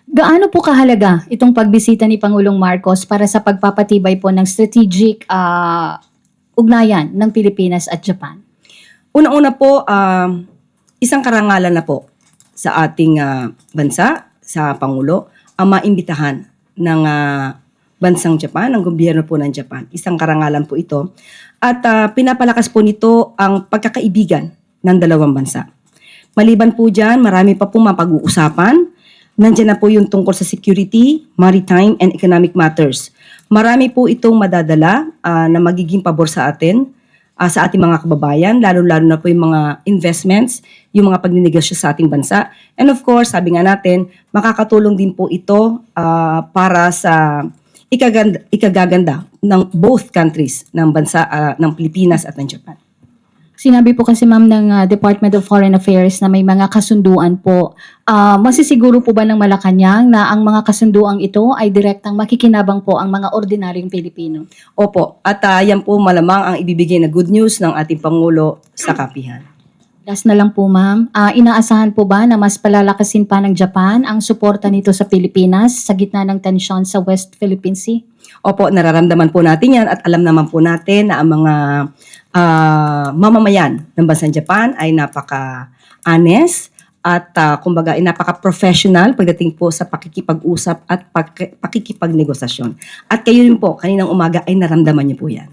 Gaano po kahalaga itong pagbisita ni Pangulong Marcos para sa pagpapatibay po ng strategic ugnayan ng Pilipinas at Japan? Una-una po, isang karangalan na po sa ating bansa, sa Pangulo, ang maimbitahan ng bansang Japan, ng gobyerno po ng Japan. Isang karangalan po ito. At pinapalakas po nito ang pagkakaibigan ng dalawang bansa. Maliban po dyan, marami pa pong mapag-uusapan. Nandiyan na po yung tungkol sa security, maritime, and economic matters. Marami po itong madadala na magiging pabor sa atin, sa ating mga kababayan, lalo-lalo na po yung mga investments, yung mga pagninegosyo sa ating bansa. And of course, sabi nga natin, makakatulong din po ito para sa ikagaganda ng both countries, ng bansa ng Pilipinas at ng Japan. Sinabi po kasi ma'am ng Department of Foreign Affairs na may mga kasunduan po. Masisiguro po ba ng Malacanang na ang mga kasunduang ito ay direktang makikinabang po ang mga ordinaryong Pilipino? Opo, at yan po malamang ang ibibigay na good news ng ating Pangulo sa kapihan. Last na lang po ma'am, inaasahan po ba na mas palalakasin pa ng Japan ang suporta nito sa Pilipinas sa gitna ng tensyon sa West Philippine Sea? Opo, nararamdaman po natin yan at alam naman po natin na ang mga mamamayan ng bansang Japan ay napaka-honest at kumbaga ay napaka-professional pagdating po sa pakikipag-usap at pakikipagnegosasyon. At kayo rin po, kaninang umaga ay naramdaman niyo po yan.